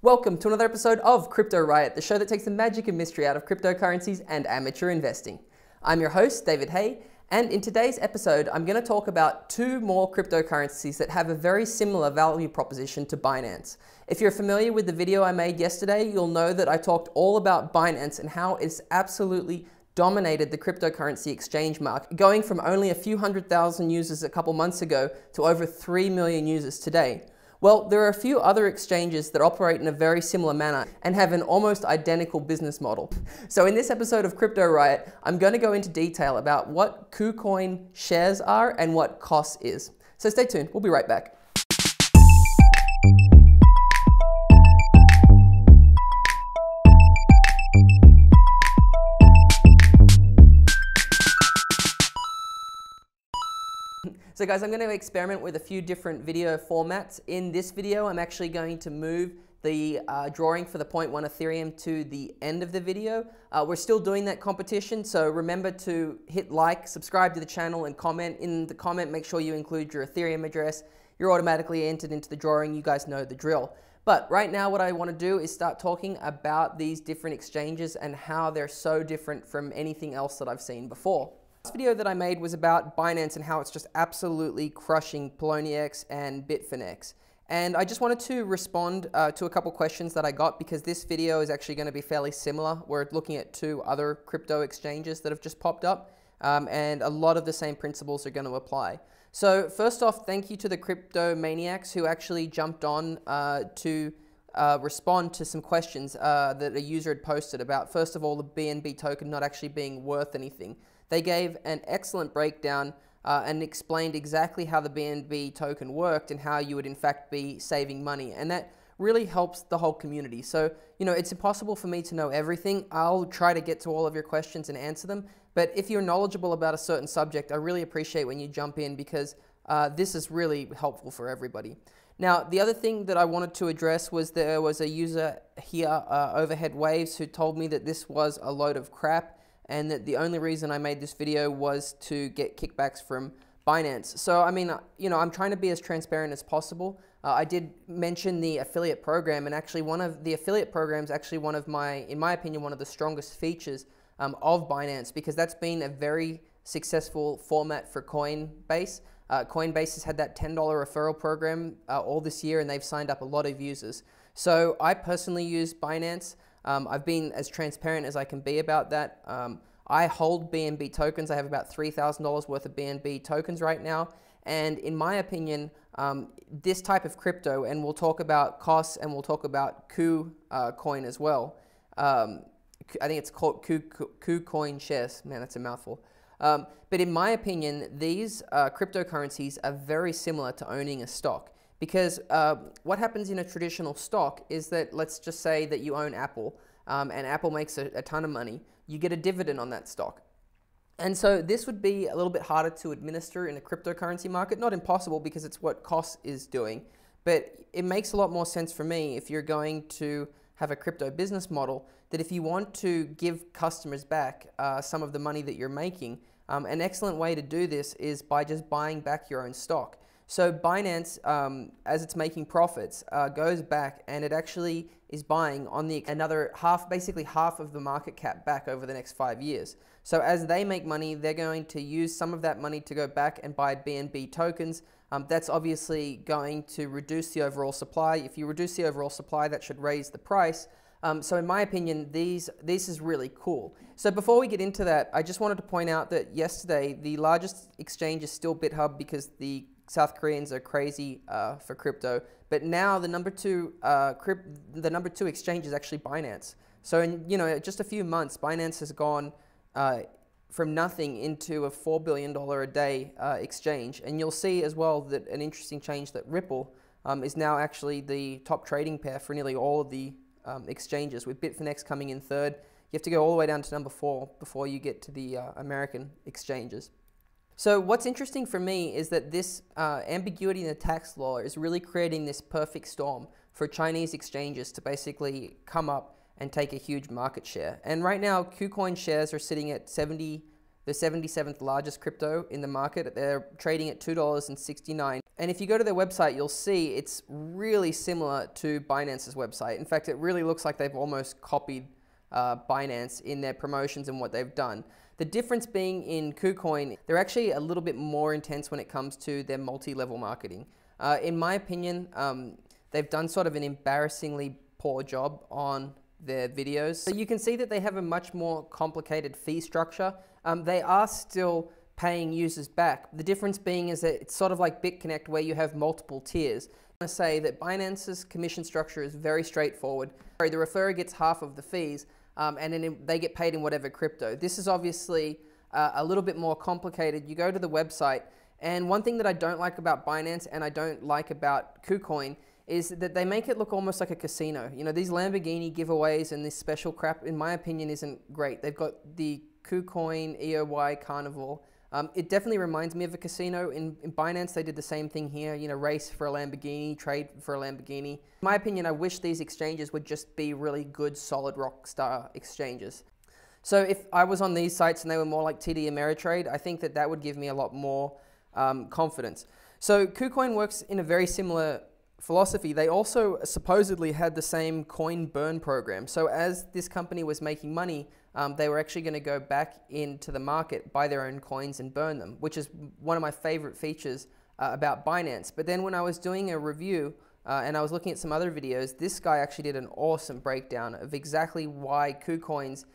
Welcome to another episode of Crypto Riot, the show that takes the magic and mystery out of cryptocurrencies and amateur investing. I'm your host, David Hay, and in today's episode, I'm going to talk about two more cryptocurrencies that have a very similar value proposition to Binance. If you're familiar with the video I made yesterday, you'll know that I talked all about Binance and how it's absolutely dominated the cryptocurrency exchange market, going from only a few 100,000 users a couple months ago to over 3 million users today. Well, there are a few other exchanges that operate in a very similar manner and have an almost identical business model. So in this episode of Crypto Riot, I'm going to go into detail about what KuCoin shares are and what KOS is. So stay tuned, we'll be right back. So guys, I'm going to experiment with a few different video formats. In this video, I'm actually going to move the drawing for the 0.1 Ethereum to the end of the video. We're still doing that competition, so remember to hit like, subscribe to the channel, and comment. In the comment, make sure you include your Ethereum address. You're automatically entered into the drawing. You guys know the drill. But right now, what I want to do is start talking about these different exchanges and how they're so different from anything else that I've seen before. This video that I made was about Binance and how it's just absolutely crushing Poloniex and Bitfinex. And I just wanted to respond to a couple questions that I got because this video is actually going to be fairly similar. We're looking at two other crypto exchanges that have just popped up, and a lot of the same principles are going to apply. So first off, thank you to the crypto maniacs who actually jumped on to respond to some questions that a user had posted about, first of all, the BNB token not actually being worth anything. They gave an excellent breakdown and explained exactly how the BNB token worked and how you would in fact be saving money. And that really helps the whole community. So, you know, it's impossible for me to know everything. I'll try to get to all of your questions and answer them. But if you're knowledgeable about a certain subject, I really appreciate when you jump in because this is really helpful for everybody. Now, the other thing that I wanted to address was there was a user here, Overhead Waves, who told me that this was a load of crap and that the only reason I made this video was to get kickbacks from Binance. So, I mean, you know, I'm trying to be as transparent as possible. I did mention the affiliate program, and actually one of the affiliate programs, actually one of my, in my opinion, one of the strongest features of Binance, because that's been a very successful format for Coinbase. Coinbase has had that $10 referral program all this year, and they've signed up a lot of users. So I personally use Binance. I've been as transparent as I can be about that. I hold BNB tokens. I have about $3,000 worth of BNB tokens right now. And in my opinion, this type of crypto, and we'll talk about KOS and we'll talk about KuCoin as well. I think it's called KuCoin shares. Man, that's a mouthful. But in my opinion, these cryptocurrencies are very similar to owning a stock. Because what happens in a traditional stock is that, let's just say that you own Apple, and Apple makes a ton of money. You get a dividend on that stock. And so this would be a little bit harder to administer in a cryptocurrency market. Not impossible, because it's what KOS is doing. But it makes a lot more sense for me if you're going to have a crypto business model, that if you want to give customers back some of the money that you're making, an excellent way to do this is by just buying back your own stock. So Binance, as it's making profits, goes back and it actually is buying on another half, basically half of the market cap back over the next 5 years. So as they make money, they're going to use some of that money to go back and buy BNB tokens. That's obviously going to reduce the overall supply. If you reduce the overall supply, that should raise the price. So in my opinion, this is really cool. So before we get into that, I just wanted to point out that yesterday, the largest exchange is still BitHub because the South Koreans are crazy for crypto, but now the number two exchange is actually Binance. So in just a few months, Binance has gone from nothing into a $4 billion a day exchange, and you'll see as well that an interesting change that Ripple is now actually the top trading pair for nearly all of the exchanges, with Bitfinex coming in third. You have to go all the way down to number 4 before you get to the American exchanges. So what's interesting for me is that this ambiguity in the tax law is really creating this perfect storm for Chinese exchanges to basically come up and take a huge market share. And right now, KuCoin shares are sitting at 70 the 77th largest crypto in the market. They're trading at $2.69. And if you go to their website, you'll see it's really similar to Binance's website. In fact, it really looks like they've almost copied Binance in their promotions and what they've done. The difference being in KuCoin, they're actually a little bit more intense when it comes to their multi-level marketing. In my opinion, they've done sort of an embarrassingly poor job on their videos. So you can see that they have a much more complicated fee structure. They are still paying users back. The difference being is that it's sort of like BitConnect where you have multiple tiers. I want to say that Binance's commission structure is very straightforward. The referrer gets half of the fees, and then they get paid in whatever crypto. This is obviously a little bit more complicated. You go to the website, and one thing that I don't like about Binance and I don't like about KuCoin is that they make it look almost like a casino. You know, these Lamborghini giveaways and this special crap, in my opinion, isn't great. They've got the KuCoin EOY Carnival. It definitely reminds me of a casino. In Binance, they did the same thing here, you know, race for a Lamborghini, trade for a Lamborghini. In my opinion, I wish these exchanges would just be really good, solid rock star exchanges. So if I was on these sites and they were more like TD Ameritrade, I think that that would give me a lot more confidence. So KuCoin works in a very similar philosophy. They also supposedly had the same coin burn program. So as this company was making money, they were actually going to go back into the market, buy their own coins and burn them, which is one of my favorite features about Binance. But then when I was doing a review and I was looking at some other videos, this guy actually did an awesome breakdown of exactly why KuCoin's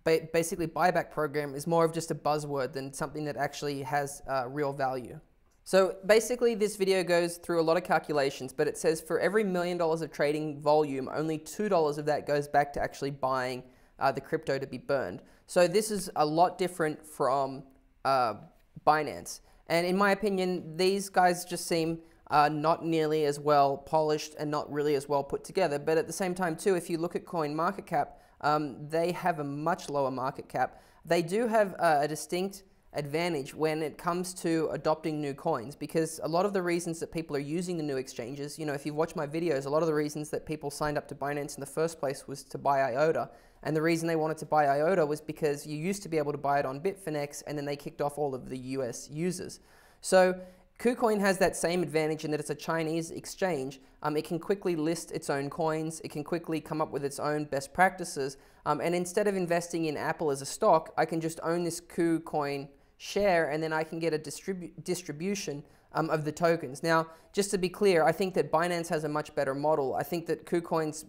basically buyback program is more of just a buzzword than something that actually has real value. So basically this video goes through a lot of calculations, but it says for every $1 million of trading volume, only $2 of that goes back to actually buying the crypto to be burned. So this is a lot different from Binance. And in my opinion, these guys just seem not nearly as well polished and not really as well put together. But at the same time too, if you look at CoinMarketCap, they have a much lower market cap. They do have a distinct advantage when it comes to adopting new coins, because a lot of the reasons that people are using the new exchanges, you know, if you've watched my videos, a lot of the reasons that people signed up to Binance in the first place was to buy IOTA. And the reason they wanted to buy IOTA was because you used to be able to buy it on Bitfinex, and then they kicked off all of the US users. So KuCoin has that same advantage in that it's a Chinese exchange. It can quickly list its own coins. It can quickly come up with its own best practices. And instead of investing in Apple as a stock, I can just own this KuCoin share, and then I can get a distribution of the tokens. Now, just to be clear, I think that Binance has a much better model. I think that KuCoin's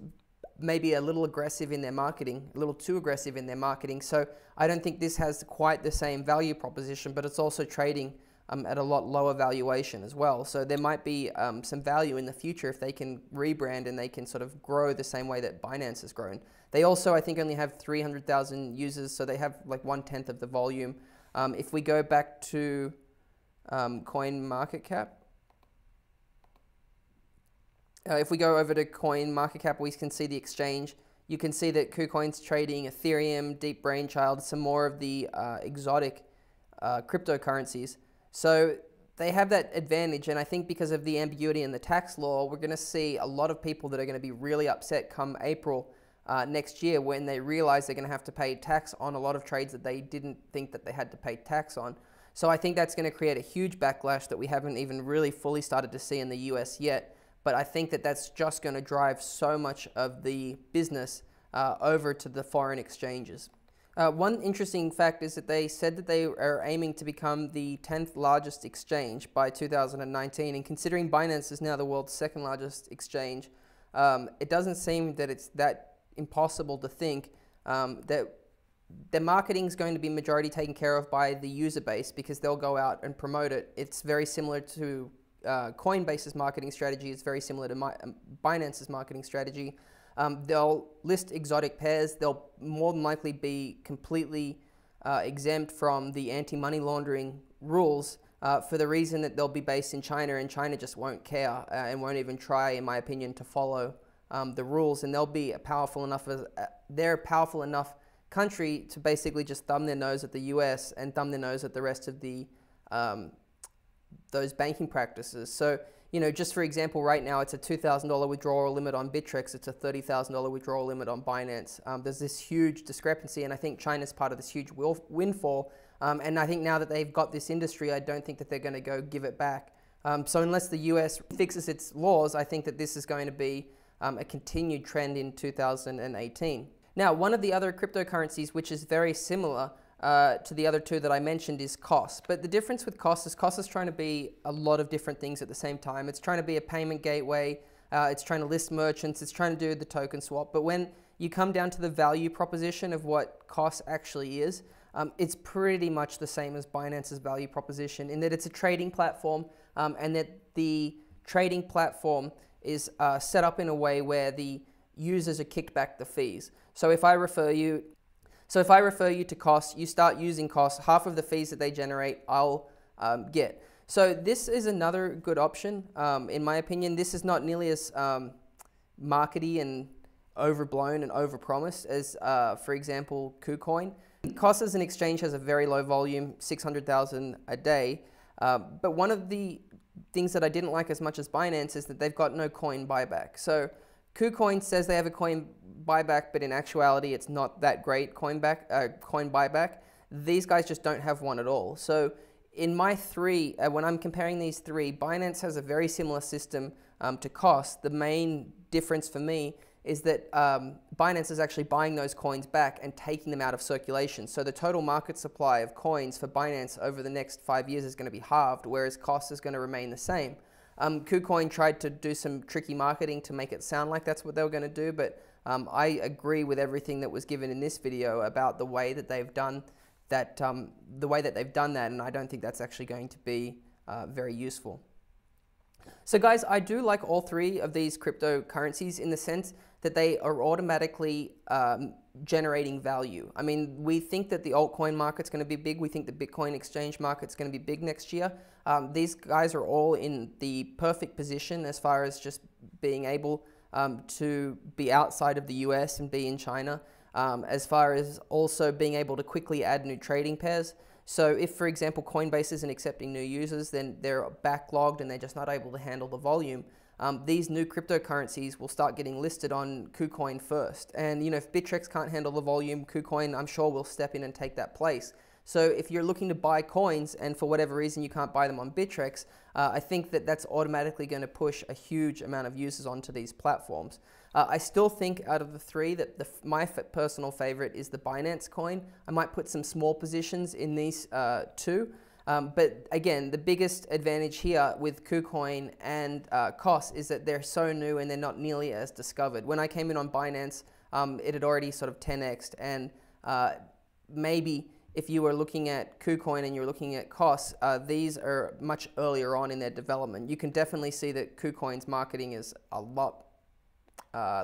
maybe a little aggressive in their marketing, a little too aggressive in their marketing. So I don't think this has quite the same value proposition, but it's also trading at a lot lower valuation as well. So there might be some value in the future if they can rebrand and they can sort of grow the same way that Binance has grown. They also, I think, only have 300,000 users, so they have like 1/10 of the volume. If we go back to CoinMarketCap, if we go over to CoinMarketCap, we can see the exchange. You can see that KuCoin's trading Ethereum, Deep Brainchild, some more of the exotic cryptocurrencies. So they have that advantage, and I think because of the ambiguity in the tax law, we're going to see a lot of people that are going to be really upset come April next year when they realize they're going to have to pay tax on a lot of trades that they didn't think that they had to pay tax on. So I think that's going to create a huge backlash that we haven't even really fully started to see in the US yet. But I think that that's just going to drive so much of the business over to the foreign exchanges. One interesting fact is that they said that they are aiming to become the 10th largest exchange by 2019. And considering Binance is now the world's second largest exchange, it doesn't seem that it's that impossible to think that their marketing is going to be majority taken care of by the user base, because they'll go out and promote it. It's very similar to Coinbase's marketing strategy. It's very similar to Binance's marketing strategy. They'll list exotic pairs. They'll more than likely be completely exempt from the anti-money laundering rules for the reason that they'll be based in China, and China just won't care and won't even try, in my opinion, to follow the rules. And they'll be they're a powerful enough country to basically just thumb their nose at the US and thumb their nose at the rest of the those banking practices. So you know, just for example, right now it's a $2,000 withdrawal limit on Bittrex, it's a $30,000 withdrawal limit on Binance. There's this huge discrepancy, and I think China's part of this huge windfall. And I think now that they've got this industry, I don't think that they're going to go give it back. So unless the US fixes its laws, I think that this is going to be a continued trend in 2018. Now, one of the other cryptocurrencies which is very similar to the other two that I mentioned is COS. But the difference with COS is trying to be a lot of different things at the same time. It's trying to be a payment gateway, it's trying to list merchants, it's trying to do the token swap. But when you come down to the value proposition of what COS actually is, it's pretty much the same as Binance's value proposition in that it's a trading platform, and that the trading platform is set up in a way where the users are kicked back the fees. So if I refer you to COS, you start using COS, half of the fees that they generate, I'll get. So this is another good option, in my opinion. This is not nearly as markety and overblown and overpromised as, for example, KuCoin. COS as an exchange has a very low volume, 600,000 a day. But one of the things that I didn't like as much as Binance is that they've got no coin buyback. So KuCoin says they have a coin buyback, but in actuality, it's not that great coin buyback. These guys just don't have one at all. So in my three, when I'm comparing these three, Binance has a very similar system to COS. The main difference for me is that Binance is actually buying those coins back and taking them out of circulation. So the total market supply of coins for Binance over the next 5 years is going to be halved, whereas COS is going to remain the same. KuCoin tried to do some tricky marketing to make it sound like that's what they were going to do, but I agree with everything that was given in this video about the way that they've done that, and I don't think that's actually going to be very useful. So guys, I do like all three of these cryptocurrencies in the sense that they are automatically generating value. I mean, we think that the altcoin market's going to be big. We think the Bitcoin exchange market's going to be big next year. These guys are all in the perfect position as far as just being able to be outside of the US and be in China, as far as also being able to quickly add new trading pairs. So if, for example, Coinbase isn't accepting new users, then they're backlogged and they're just not able to handle the volume. These new cryptocurrencies will start getting listed on KuCoin first. And you know, if Bittrex can't handle the volume, KuCoin, I'm sure, will step in and take that place. So if you're looking to buy coins and for whatever reason you can't buy them on Bittrex, I think that that's automatically going to push a huge amount of users onto these platforms. I still think out of the three that my personal favorite is the Binance coin. I might put some small positions in these two. But again, the biggest advantage here with KuCoin and COS is that they're so new and they're not nearly as discovered. When I came in on Binance, it had already sort of 10x'd, and maybe if you were looking at KuCoin and you're looking at COS, these are much earlier on in their development. You can definitely see that KuCoin's marketing is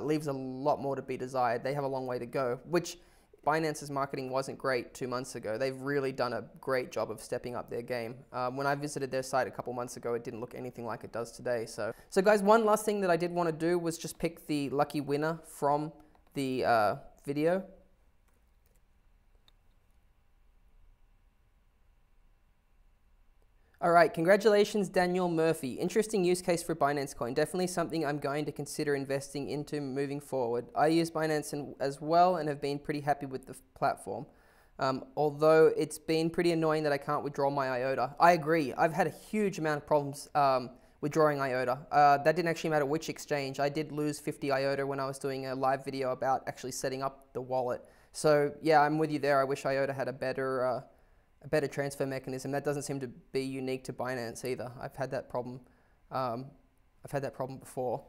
leaves a lot more to be desired. They have a long way to go, which Binance's marketing wasn't great 2 months ago. They've really done a great job of stepping up their game. When I visited their site a couple months ago, it didn't look anything like it does today. So guys, one last thing that I did want to do was just pick the lucky winner from the video. All right, congratulations, Daniel Murphy. Interesting use case for Binance Coin. Definitely something I'm going to consider investing into moving forward. I use Binance as well and have been pretty happy with the platform. Although it's been pretty annoying that I can't withdraw my IOTA. I agree. I've had a huge amount of problems withdrawing IOTA. That didn't actually matter which exchange. I did lose 50 IOTA when I was doing a live video about actually setting up the wallet. So yeah, I'm with you there. I wish IOTA had a better transfer mechanism. That doesn't seem to be unique to Binance either. I've had that problem. Before.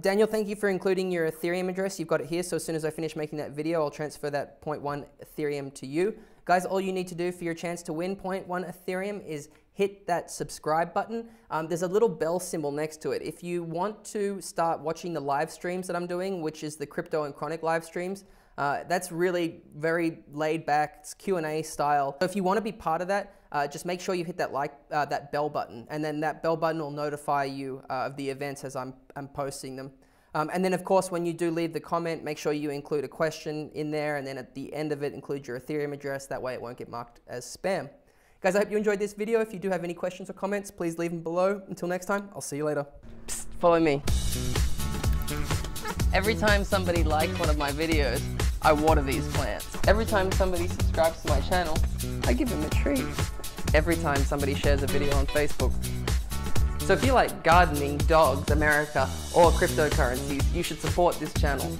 Daniel, thank you for including your Ethereum address. You've got it here. So as soon as I finish making that video, I'll transfer that 0.1 Ethereum to you. Guys, all you need to do for your chance to win 0.1 Ethereum is hit that subscribe button. There's a little bell symbol next to it. If you want to start watching the live streams that I'm doing, which is the Crypto and Chronic live streams, that's really very laid back. It's Q&A style. So if you want to be part of that, just make sure you hit that that bell button, and then that bell button will notify you of the events as I'm posting them. And then of course, when you do leave the comment, make sure you include a question in there, and then at the end of it, include your Ethereum address. That way it won't get marked as spam. Guys, I hope you enjoyed this video. If you do have any questions or comments, please leave them below. Until next time, I'll see you later. Psst, follow me. Every time somebody likes one of my videos, I water these plants. Every time somebody subscribes to my channel, I give them a treat. Every time somebody shares a video on Facebook. So if you like gardening, dogs, America, or cryptocurrencies, you should support this channel.